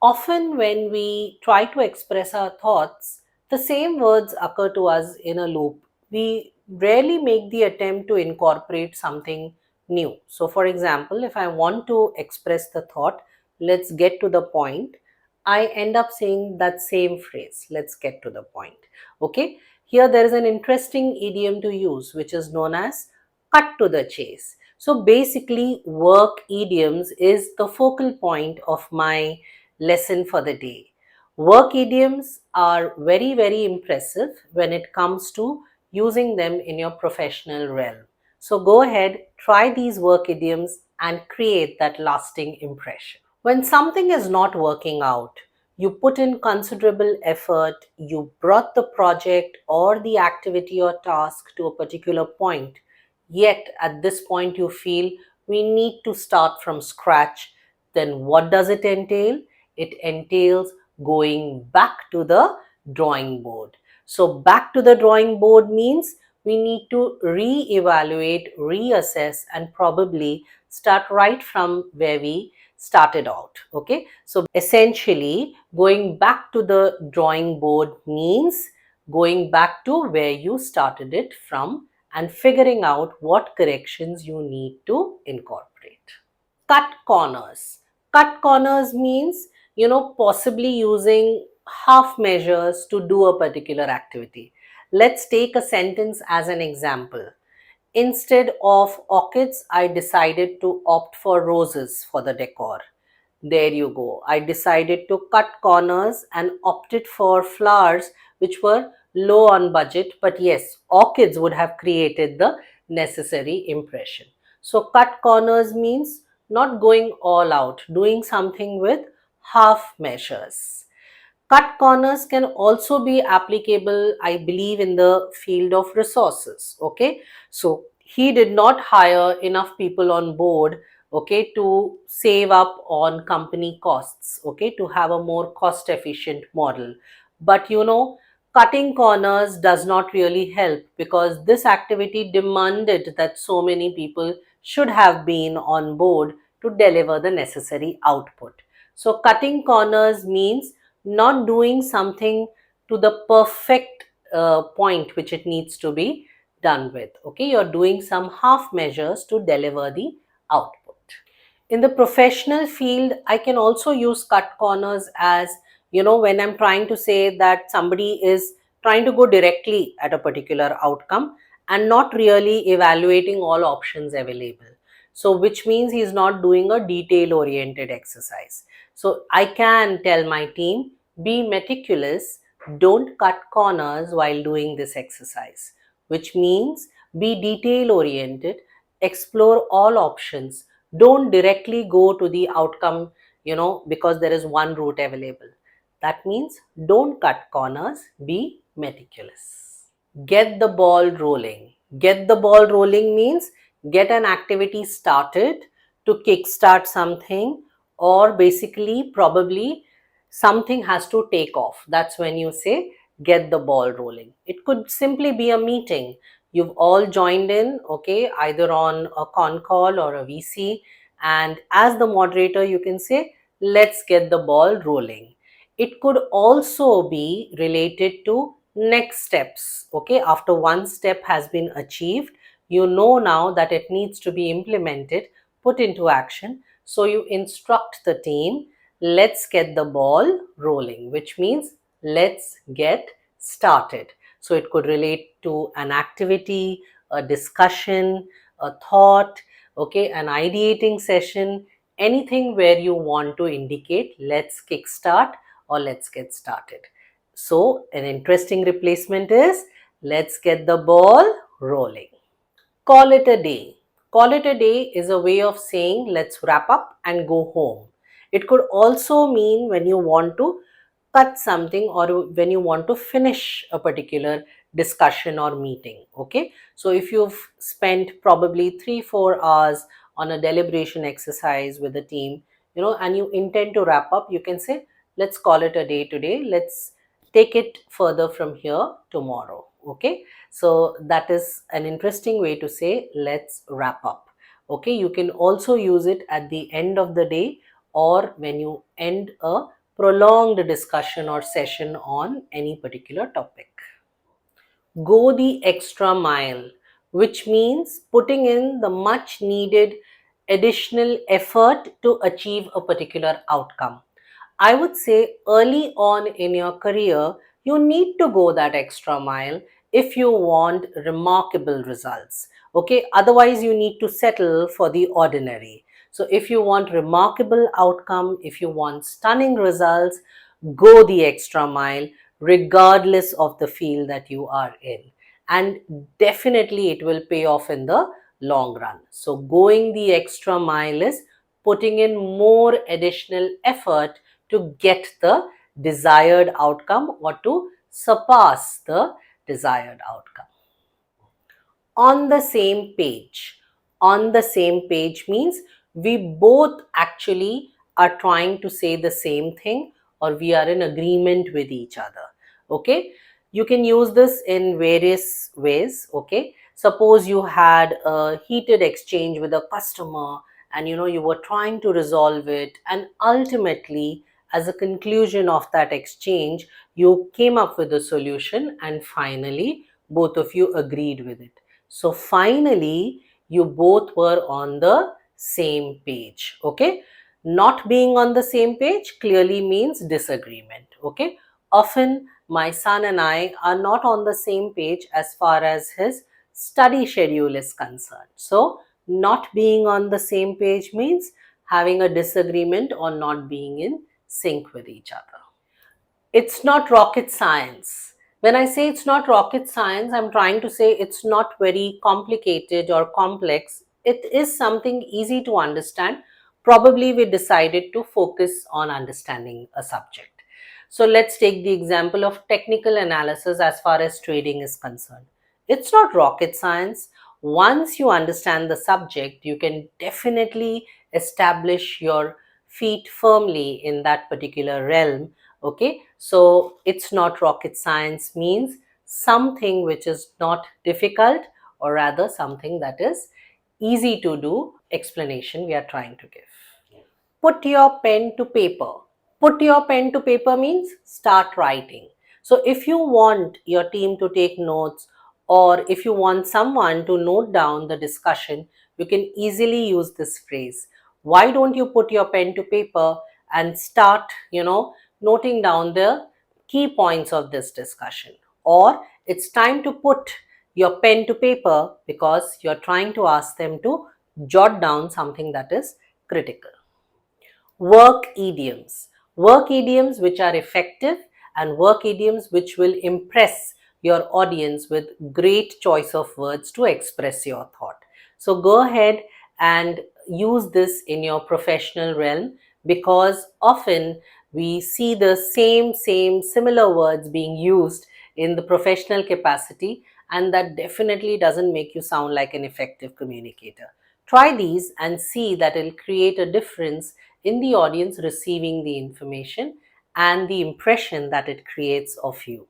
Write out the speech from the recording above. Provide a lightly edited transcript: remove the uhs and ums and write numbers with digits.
Often, when we try to express our thoughts, the same words occur to us in a loop. We rarely make the attempt to incorporate something new. So, for example, if I want to express the thought, let's get to the point, I end up saying that same phrase, let's get to the point. Okay, here there is an interesting idiom to use, which is known as cut to the chase. So, basically, work idioms is the focal point of my lesson for the day. Work idioms are very, very impressive when it comes to using them in your professional realm. So go ahead, try these work idioms and create that lasting impression. When something is not working out, you put in considerable effort, you brought the project or the activity or task to a particular point, yet at this point you feel we need to start from scratch, then what does it entail? It entails going back to the drawing board. So, back to the drawing board means we need to re-evaluate, reassess, and probably start right from where we started out. Okay, so essentially, going back to the drawing board means going back to where you started it from and figuring out what corrections you need to incorporate. Cut corners. Cut corners means, possibly using half measures to do a particular activity. Let's take a sentence as an example. Instead of orchids, I decided to opt for roses for the decor. There you go. I decided to cut corners and opted for flowers which were low on budget, but yes, orchids would have created the necessary impression. So, cut corners means not going all out, doing something with half measures. Cut corners can also be applicable, I believe, in the field of resources. Okay, so he did not hire enough people on board, okay, to save up on company costs, okay, to have a more cost efficient model. But cutting corners does not really help because this activity demanded that so many people should have been on board to deliver the necessary output. So, cutting corners means not doing something to the perfect point which it needs to be done with. Okay, you're doing some half measures to deliver the output. In the professional field, I can also use cut corners as, when I'm trying to say that somebody is trying to go directly at a particular outcome and not really evaluating all options available. So, which means he's not doing a detail oriented exercise. So, I can tell my team, be meticulous, don't cut corners while doing this exercise, which means be detail oriented, explore all options, don't directly go to the outcome, because there is one route available. That means don't cut corners, be meticulous. Get the ball rolling. Get the ball rolling means get an activity started to kickstart something, or basically, probably something has to take off. That's when you say get the ball rolling. It could simply be a meeting. You've all joined in, okay, either on a con call or a VC, and as the moderator, you can say, let's get the ball rolling. It could also be related to next steps. Okay, after one step has been achieved, you know now that it needs to be implemented, put into action. So you instruct the team, let's get the ball rolling, which means let's get started. So it could relate to an activity, a discussion, a thought, okay, an ideating session, anything where you want to indicate let's kickstart or let's get started. So an interesting replacement is let's get the ball rolling. Call it a day. Call it a day is a way of saying let's wrap up and go home. It could also mean when you want to cut something or when you want to finish a particular discussion or meeting. Okay, so if you've spent probably 3-4 hours on a deliberation exercise with the team, and you intend to wrap up, you can say let's call it a day today, let's take it further from here tomorrow. Okay, so that is an interesting way to say let's wrap up. Okay, you can also use it at the end of the day or when you end a prolonged discussion or session on any particular topic. Go the extra mile, which means putting in the much needed additional effort to achieve a particular outcome. I would say early on in your career, you need to go that extra mile if you want remarkable results. Okay, otherwise, you need to settle for the ordinary. So, if you want remarkable outcome, if you want stunning results, go the extra mile regardless of the field that you are in. And definitely, it will pay off in the long run. So, going the extra mile is putting in more additional effort to get the desired outcome or to surpass the desired outcome. On the same page. On the same page means we both actually are trying to say the same thing, or we are in agreement with each other. Okay, you can use this in various ways. Okay, suppose you had a heated exchange with a customer, and you were trying to resolve it, and ultimately, as a conclusion of that exchange, you came up with a solution, and finally both of you agreed with it. So finally, you both were on the same page. Okay, not being on the same page clearly means disagreement. Okay, often my son and I are not on the same page as far as his study schedule is concerned. So not being on the same page means having a disagreement or not being in sync with each other. It's not rocket science. When I say it's not rocket science, I'm trying to say it's not very complicated or complex. It is something easy to understand. Probably we decided to focus on understanding a subject. So let's take the example of technical analysis as far as trading is concerned. It's not rocket science. Once you understand the subject, you can definitely establish your feet firmly in that particular realm. Okay, so it's not rocket science means something which is not difficult, or rather something that is easy to do explanation we are trying to give. Put your pen to paper. Put your pen to paper means start writing. So if you want your team to take notes, or if you want someone to note down the discussion, you can easily use this phrase. Why don't you put your pen to paper and start, noting down the key points of this discussion? Or it's time to put your pen to paper because you're trying to ask them to jot down something that is critical. Work idioms. Work idioms which are effective, and work idioms which will impress your audience with great choice of words to express your thought. So go ahead and use this in your professional realm, because often we see the same similar words being used in the professional capacity, and that definitely doesn't make you sound like an effective communicator. Try these and see that it'll create a difference in the audience receiving the information and the impression that it creates of you.